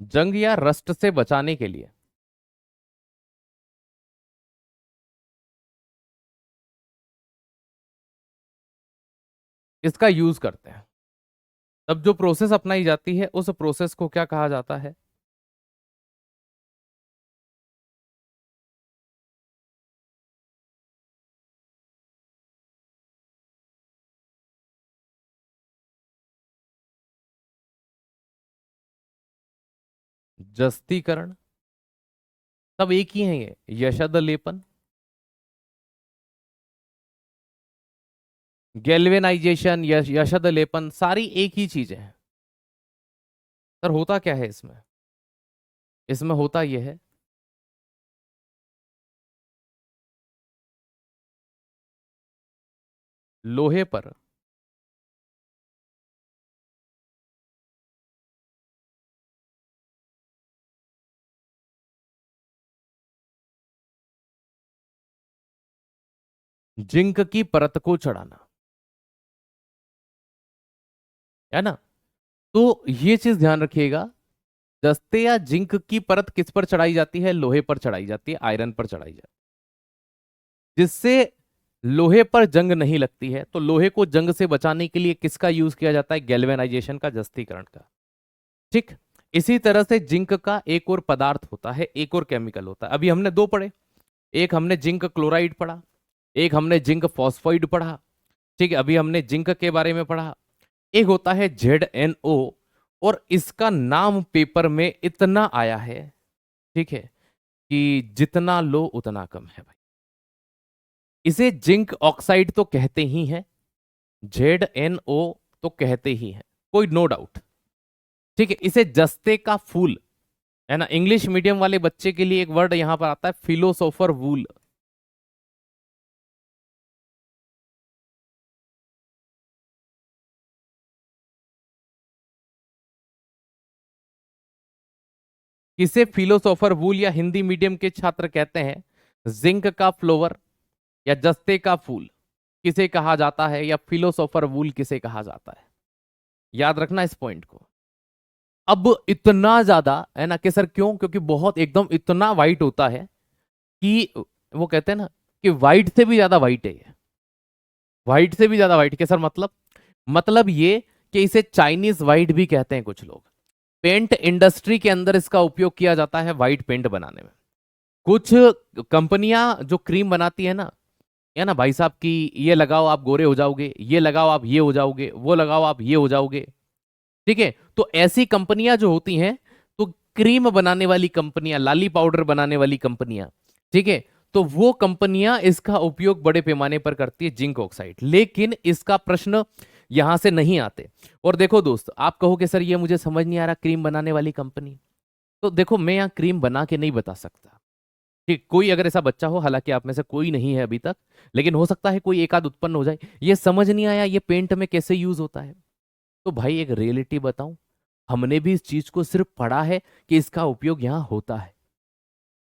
जंग या रस्ट से बचाने के लिए इसका यूज करते हैं। तब जो प्रोसेस अपनाई जाती है उस प्रोसेस को क्या कहा जाता है? जस्तीकरण। सब एक ही है ये, यशद लेपन, गैल्वेनाइजेशन, यशद लेपन, सारी एक ही चीज है। सर होता क्या है इसमें? इसमें होता यह है, लोहे पर जिंक की परत को चढ़ाना, है ना? तो ये चीज ध्यान रखिएगा, दस्ते या जिंक की परत किस पर चढ़ाई जाती है? लोहे पर चढ़ाई जाती है, आयरन पर चढ़ाई जाती है, जिससे लोहे पर जंग नहीं लगती है। तो लोहे को जंग से बचाने के लिए किसका यूज किया जाता है? गैल्वेनाइजेशन का, जस्तीकरण का। ठीक। इसी तरह से जिंक का एक और पदार्थ होता है, एक और केमिकल होता है। अभी हमने दो पढ़े, एक हमने जिंक क्लोराइड पढ़ा, एक हमने जिंक फॉस्फाइड पढ़ा। ठीक है, अभी हमने जिंक के बारे में पढ़ा। एक होता है ZnO, और इसका नाम पेपर में इतना आया है, ठीक है, कि जितना लो उतना कम है भाई। इसे जिंक ऑक्साइड तो कहते ही हैं, ZnO तो कहते ही हैं, कोई नो डाउट। ठीक है, इसे जस्ते का फूल, है ना, इंग्लिश मीडियम वाले बच्चे के लिए एक वर्ड यहां पर आता है, फिलोसोफर वूल। किसे फिलोसोफर वूल या हिंदी मीडियम के छात्र कहते हैं? जिंक का फ्लोवर या जस्ते का फूल किसे कहा जाता है, या फिलोसोफर वूल किसे कहा जाता है? याद रखना इस पॉइंट को। अब इतना ज्यादा, है ना, कि सर क्यों? क्योंकि बहुत एकदम इतना वाइट होता है कि वो कहते हैं ना कि वाइट से भी ज्यादा वाइट है ये, वाइट से भी ज्यादा वाइट। के सर मतलब ये कि इसे चाइनीज वाइट भी कहते हैं कुछ लोग। पेंट इंडस्ट्री के अंदर इसका उपयोग किया जाता है वाइट पेंट बनाने में। कुछ कंपनियां जो क्रीम बनाती है ना, है ना भाई साहब, कि ये लगाओ आप गोरे हो जाओगे, ये लगाओ आप ये हो जाओगे, वो लगाओ आप ये हो जाओगे। ठीक है, तो ऐसी कंपनियां जो होती हैं, तो क्रीम बनाने वाली कंपनियां, लाली पाउडर बनाने वाली कंपनियां, ठीक है, तो वो कंपनियां इसका उपयोग बड़े पैमाने पर करती है, जिंक ऑक्साइड। लेकिन इसका प्रश्न यहां से नहीं आते। और देखो दोस्त, आप कहो कि सर ये मुझे समझ नहीं आ रहा, क्रीम बनाने वाली कंपनी, तो देखो मैं यहाँ क्रीम बना के नहीं बता सकता। ठीक, कोई अगर ऐसा बच्चा हो, हालांकि आप में से कोई नहीं है अभी तक, लेकिन हो सकता है कोई एक आध उत्पन्न हो जाए, ये समझ नहीं आया ये पेंट में कैसे यूज होता है। तो भाई एक रियलिटी बताऊं, हमने भी इस चीज को सिर्फ पढ़ा है कि इसका उपयोग यहाँ होता है।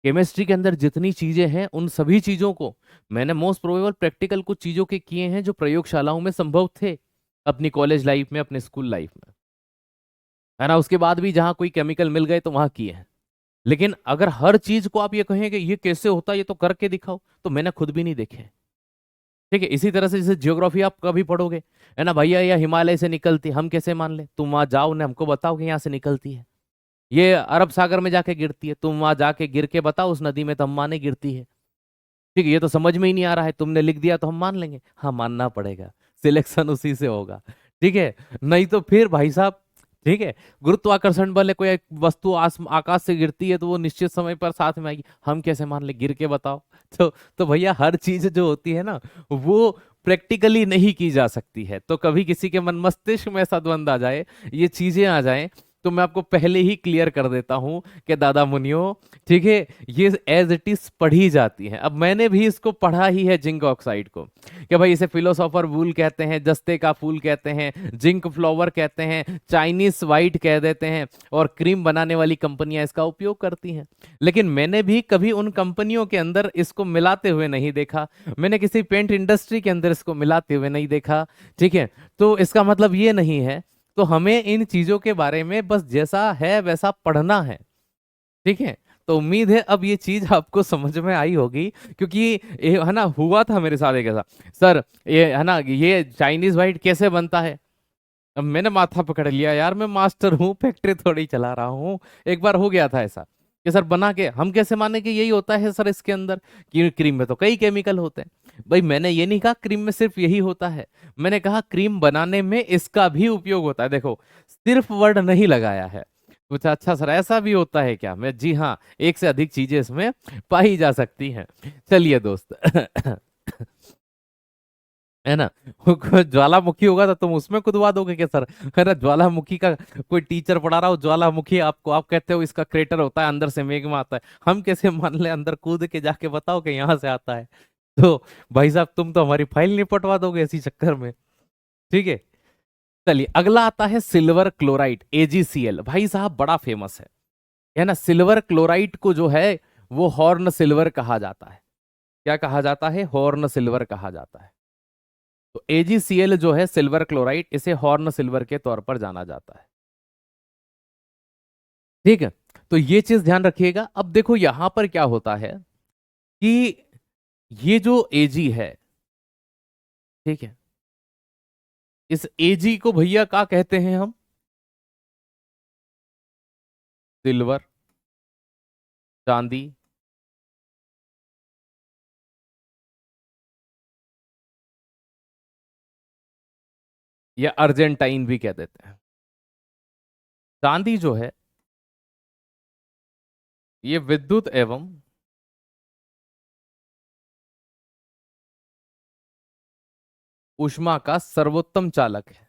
केमिस्ट्री के अंदर जितनी चीजें हैं उन सभी चीजों को मैंने मोस्ट प्रोबेबल प्रैक्टिकल कुछ चीजों के किए हैं जो प्रयोगशालाओं में संभव थे, अपनी कॉलेज लाइफ में, अपने स्कूल लाइफ में, है ना। उसके बाद भी जहां कोई केमिकल मिल गए तो वहां किए हैं। लेकिन अगर हर चीज को आप ये कहें कि ये कैसे होता है, ये तो करके दिखाओ, तो मैंने खुद भी नहीं देखे। ठीक है, इसी तरह से जैसे जियोग्राफी आप कभी पढ़ोगे, है ना भैया, या हिमालय से निकलती, हम कैसे मान ले? तुम वहां जाओ ने हमको बताओ कि यहाँ से निकलती है। ये अरब सागर में जाके गिरती है, तुम वहां जाके गिर के बताओ उस नदी में, तो हम माने गिरती है। ठीक है, ये तो समझ में ही नहीं आ रहा है, तुमने लिख दिया तो हम मान लेंगे। हाँ, मानना पड़ेगा, सिलेक्शन उसी से होगा। ठीक है, नहीं तो फिर भाई साहब, ठीक है, गुरुत्वाकर्षण बल है, कोई एक वस्तु आकाश से गिरती है तो वो निश्चित समय पर साथ में आएगी, हम कैसे मान ले? गिर के बताओ। तो भैया हर चीज जो होती है ना, वो प्रैक्टिकली नहीं की जा सकती है। तो कभी किसी के मन मस्तिष्क में ऐसा द्वंद आ जाए, ये चीजें आ जाए, तो मैं आपको पहले ही क्लियर कर देता हूं कि दादा मुनियो, ठीक है, ये एज इट इज पढ़ी जाती है। अब मैंने भी इसको पढ़ा ही है, जिंक ऑक्साइड को, कि भाई इसे फिलोसोफर वूल कहते हैं, जस्ते का फूल कहते हैं, जिंक फ्लावर कहते हैं, चाइनीज वाइट कह देते हैं, और क्रीम बनाने वाली कंपनियां इसका उपयोग करती हैं। लेकिन मैंने भी कभी उन कंपनियों के अंदर इसको मिलाते हुए नहीं देखा, मैंने किसी पेंट इंडस्ट्री के अंदर इसको मिलाते हुए नहीं देखा। ठीक है, तो इसका मतलब ये नहीं है। तो हमें इन चीजों के बारे में बस जैसा है वैसा पढ़ना है, ठीक है। तो उम्मीद है अब ये चीज आपको समझ में आई होगी, क्योंकि ये है ना हुआ था मेरे साथ एक ऐसा। सर ये है ना ये चाइनीज वाइट कैसे बनता है? अब मैंने माथा पकड़ लिया, यार मैं मास्टर हूँ, फैक्ट्री थोड़ी चला रहा हूँ। एक बार हो गया था ऐसा कि सर बना के हम कैसे माने कि यही होता है सर इसके अंदर, कि क्रीम में तो कई केमिकल होते हैं। भाई मैंने ये नहीं कहा क्रीम में सिर्फ यही होता है, मैंने कहा क्रीम बनाने में इसका भी उपयोग होता है। देखो सिर्फ वर्ड नहीं लगाया है। पूछा अच्छा सर ऐसा भी होता है क्या? मैं जी हाँ, एक से अधिक चीजें इसमें पाई जा सकती हैं। चलिए दोस्त है ना, ज्वालामुखी होगा तो तुम उसमें कूदवा दोगे क्या सर? है ना, ज्वालामुखी का कोई टीचर पढ़ा रहा हो, ज्वालामुखी आपको, आप कहते हो इसका क्रेटर होता है अंदर से मेघ में आता है, हम कैसे मान ले? अंदर कूद के जाके बताओ कि यहाँ से आता है। तो भाई साहब तुम तो हमारी फाइल नहीं पटवा दोगे इसी चक्कर में, ठीक है। चलिए अगला आता है सिल्वर क्लोराइड, AgCl। भाई साहब बड़ा फेमस है ना। सिल्वर क्लोराइड को जो है वो हॉर्न सिल्वर कहा जाता है। क्या कहा जाता है? हॉर्न सिल्वर कहा जाता है। तो AgCl जो है सिल्वर क्लोराइड, इसे हॉर्न सिल्वर के तौर पर जाना जाता है, ठीक है। तो ये चीज ध्यान रखिएगा। अब देखो यहां पर क्या होता है कि ये जो Ag है, ठीक है, इस Ag को भैया क्या कहते हैं हम? सिल्वर, चांदी, या अर्जेंटाइन भी कह देते हैं। चांदी जो है ये विद्युत एवं ऊष्मा का सर्वोत्तम चालक है।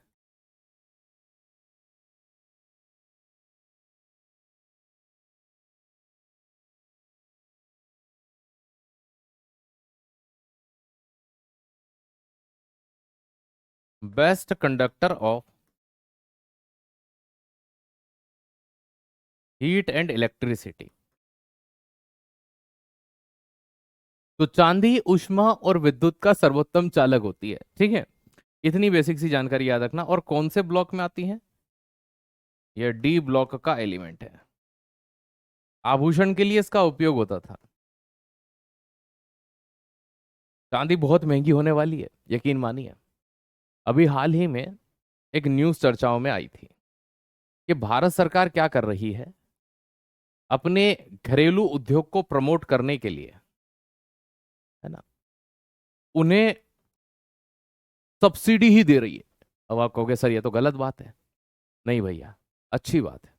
Best conductor of heat and electricity. तो चांदी ऊष्मा और विद्युत का सर्वोत्तम चालक होती है, ठीक है। इतनी बेसिक सी जानकारी याद रखना। और कौन से ब्लॉक में आती है? यह डी ब्लॉक का एलिमेंट है। आभूषण के लिए इसका उपयोग होता था। चांदी बहुत महंगी होने वाली है, यकीन मानिए। अभी हाल ही में एक न्यूज चर्चाओं में आई थी कि भारत सरकार क्या कर रही है, अपने घरेलू उद्योग को प्रमोट करने के लिए, है ना, उन्हें सब्सिडी ही दे रही है। अब आप कहोगे सर ये तो गलत बात है। नहीं भैया, अच्छी बात है।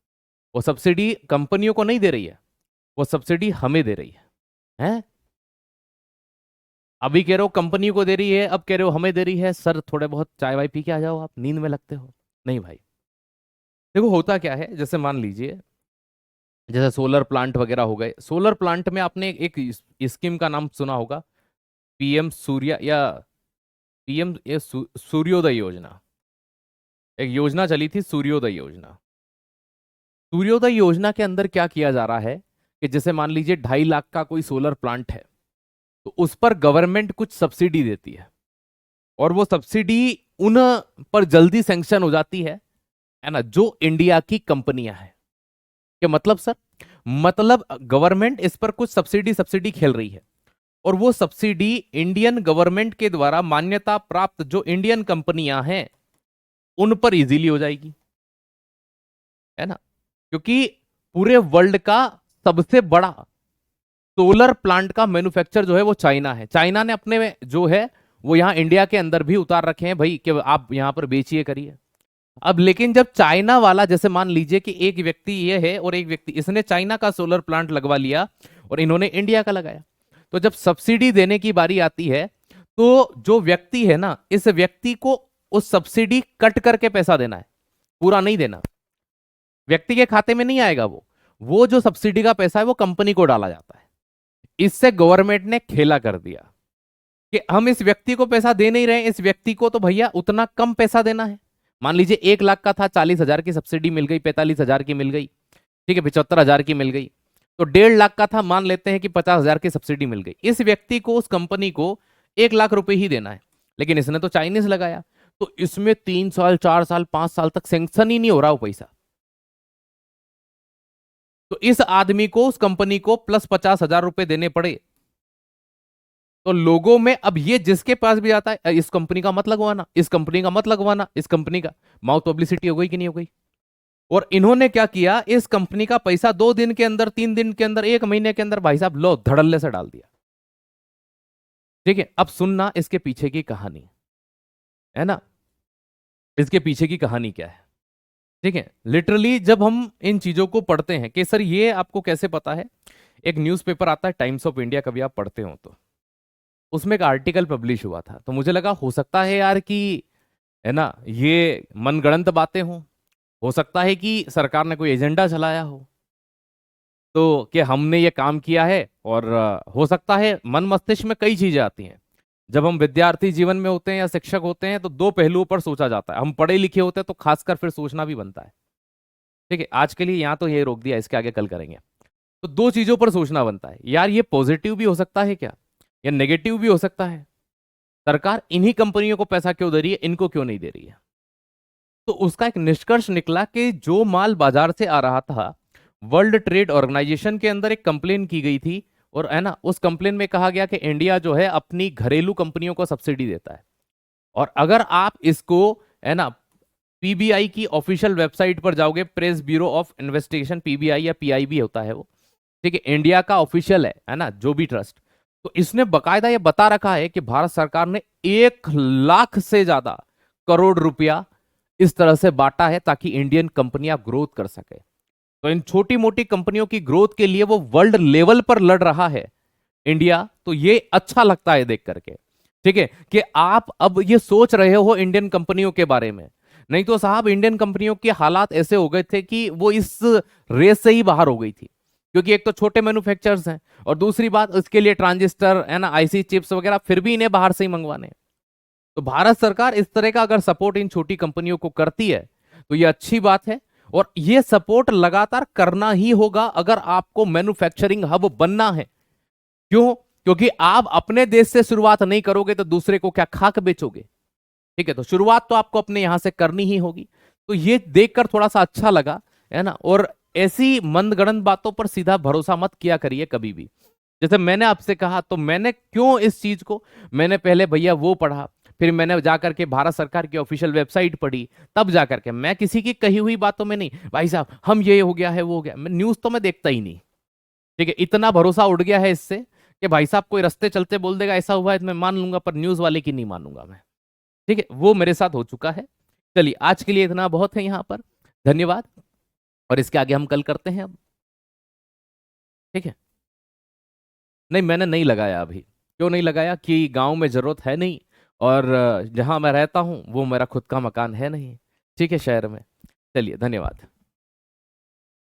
वो सब्सिडी कंपनियों को नहीं दे रही है, वो सब्सिडी हमें दे रही है। अभी कह रहे हो कंपनी को दे रही है, अब कह रहे हो हमें दे रही है। सर थोड़े बहुत चाय वाय पी के आ जाओ, आप नींद में लगते हो। नहीं भाई, देखो होता क्या है, जैसे मान लीजिए जैसे सोलर प्लांट वगैरह हो गए। सोलर प्लांट में आपने एक स्कीम का नाम सुना होगा, पीएम सूर्य या पीएम सूर्योदय योजना। एक योजना चली थी सूर्योदय योजना। सूर्योदय योजना के अंदर क्या किया जा रहा है कि जैसे मान लीजिए 2.5 लाख का कोई सोलर प्लांट है, तो उस पर गवर्नमेंट कुछ सब्सिडी देती है, और वो सब्सिडी उन पर जल्दी सैंक्शन हो जाती है ना, जो इंडिया की कंपनियां हैं। क्या मतलब सर? मतलब गवर्नमेंट इस पर कुछ सब्सिडी सब्सिडी खेल रही है, और वो सब्सिडी इंडियन गवर्नमेंट के द्वारा मान्यता प्राप्त जो इंडियन कंपनियां हैं उन पर इजीली हो जाएगी, है ना। क्योंकि पूरे वर्ल्ड का सबसे बड़ा सोलर प्लांट का मैन्युफैक्चर जो है वो चाइना है। चाइना ने अपने में जो है वो यहाँ इंडिया के अंदर भी उतार रखे हैं भाई, कि आप यहाँ पर बेचिए करिए। अब लेकिन जब चाइना वाला, जैसे मान लीजिए कि एक व्यक्ति ये है और एक व्यक्ति, इसने चाइना का सोलर प्लांट लगवा लिया और इन्होंने इंडिया का लगाया, तो जब सब्सिडी देने की बारी आती है तो जो व्यक्ति है ना, इस व्यक्ति को उस सब्सिडी कट करके पैसा देना है, पूरा नहीं देना। व्यक्ति के खाते में नहीं आएगा वो जो सब्सिडी का पैसा है वो कंपनी को डाला जाता है। इससे गवर्नमेंट ने खेला कर दिया कि हम इस व्यक्ति को पैसा दे नहीं रहे, इस व्यक्ति को तो भैया उतना कम पैसा देना है। मान लीजिए 1 लाख का था, 40,000 की सब्सिडी मिल गई, 45,000 की मिल गई, ठीक है, 75,000 की मिल गई। तो 1.5 लाख का था, मान लेते हैं कि 50,000 की सब्सिडी मिल गई। इस व्यक्ति को, उस कंपनी को 1 लाख रुपए ही देना है, लेकिन इसने तो चाइनीज लगाया, तो इसमें 3 साल 4 साल 5 साल तक सैंक्शन ही नहीं हो रहा वो पैसा। तो इस आदमी को उस कंपनी को प्लस 50,000 रुपए देने पड़े। तो लोगों में अब ये जिसके पास भी आता है, इस कंपनी का मत लगवाना, इस कंपनी का मत लगवाना, इस कंपनी का माउथ पब्लिसिटी हो गई कि नहीं हो गई। और इन्होंने क्या किया, इस कंपनी का पैसा 2 दिन के अंदर, 3 दिन के अंदर, 1 महीने के अंदर भाई साहब लो धड़ल्ले से डाल दिया। ठीक है, अब सुनना इसके पीछे की कहानी, है ना, इसके पीछे की कहानी क्या है। ठीक है, लिटरली जब हम इन चीजों को पढ़ते हैं कि सर ये आपको कैसे पता है, एक न्यूज़पेपर आता है टाइम्स ऑफ इंडिया, कभी आप पढ़ते हो तो उसमें एक आर्टिकल पब्लिश हुआ था, तो मुझे लगा हो सकता है यार कि, है ना, ये मनगढ़ंत बातें हों, हो सकता है कि सरकार ने कोई एजेंडा चलाया हो, तो कि हमने ये काम किया है। और हो सकता है, मन मस्तिष्क में कई चीजें आती हैं जब हम विद्यार्थी जीवन में होते हैं या शिक्षक होते हैं, तो दो पहलुओं पर सोचा जाता है। हम पढ़े लिखे होते हैं तो खासकर फिर सोचना भी बनता है। ठीक है, आज के लिए यहाँ तो ये रोक दिया, इसके आगे कल करेंगे। तो दो चीजों पर सोचना बनता है यार, ये पॉजिटिव भी हो सकता है क्या, या नेगेटिव भी हो सकता है। सरकार इन्हीं कंपनियों को पैसा क्यों दे रही है, इनको क्यों नहीं दे रही है। तो उसका एक निष्कर्ष निकला कि जो माल बाजार से आ रहा था, वर्ल्ड ट्रेड ऑर्गेनाइजेशन के अंदर एक कंप्लेन की गई थी, और है ना, उस कंप्लेन में कहा गया कि इंडिया जो है अपनी घरेलू कंपनियों को सब्सिडी देता है। और अगर आप इसको, है ना, पीबीआई की ऑफिशियल वेबसाइट पर जाओगे, press bureau of investigation, PBI या पीआईबी होता है वो, ठीक है, इंडिया का ऑफिशियल है ना, जो भी ट्रस्ट, तो इसने बकायदा ये बता रखा है कि भारत सरकार ने 1 लाख से ज्यादा करोड़ रुपया इस तरह से बांटा है ताकि इंडियन कंपनियां ग्रोथ कर सके। तो इन छोटी मोटी कंपनियों की ग्रोथ के लिए वो वर्ल्ड लेवल पर लड़ रहा है इंडिया, तो ये अच्छा लगता है देख करके। ठीक है, कि आप अब ये सोच रहे हो इंडियन कंपनियों के बारे में, नहीं तो साहब इंडियन कंपनियों के हालात ऐसे हो गए थे कि वो इस रेस से ही बाहर हो गई थी, क्योंकि एक तो छोटे मैन्युफैक्चरर्स हैं, और दूसरी बात उसके लिए ट्रांजिस्टर, है ना, आईसी चिप्स वगैरह, फिर भी इन्हें बाहर से ही मंगवाने हैं। तो भारत सरकार इस तरह का अगर सपोर्ट इन छोटी कंपनियों को करती है तो ये अच्छी बात है, और ये सपोर्ट लगातार करना ही होगा अगर आपको मैन्युफैक्चरिंग हब बनना है। क्यों? क्योंकि आप अपने देश से शुरुआत नहीं करोगे तो दूसरे को क्या खाक बेचोगे। ठीक है, तो शुरुआत तो आपको अपने यहां से करनी ही होगी। तो ये देखकर थोड़ा सा अच्छा लगा, है ना। और ऐसी मनगढ़ंत बातों पर सीधा भरोसा मत किया करिए कभी भी। जैसे मैंने आपसे कहा, तो मैंने क्यों इस चीज को, मैंने पहले भैया वो पढ़ा, फिर मैंने जाकर के भारत सरकार की ऑफिशियल वेबसाइट पढ़ी, तब जाकर के, मैं किसी की कही हुई बातों में नहीं, भाई साहब हम ये हो गया है वो हो गया, मैं न्यूज तो मैं देखता ही नहीं। ठीक है, इतना भरोसा उड़ गया है इससे कि भाई साहब कोई रास्ते चलते बोल देगा ऐसा हुआ है तो मैं मान लूंगा, पर न्यूज वाले की नहीं मानूंगा मैं। ठीक है, वो मेरे साथ हो चुका है। चलिए, आज के लिए इतना बहुत है यहाँ पर। धन्यवाद, और इसके आगे हम कल करते हैं अब। ठीक है, नहीं मैंने नहीं लगाया अभी। क्यों नहीं लगाया, कि गांव में जरूरत है नहीं, और जहां मैं रहता हूं वो मेरा खुद का मकान है नहीं। ठीक है, शहर में। चलिए, धन्यवाद।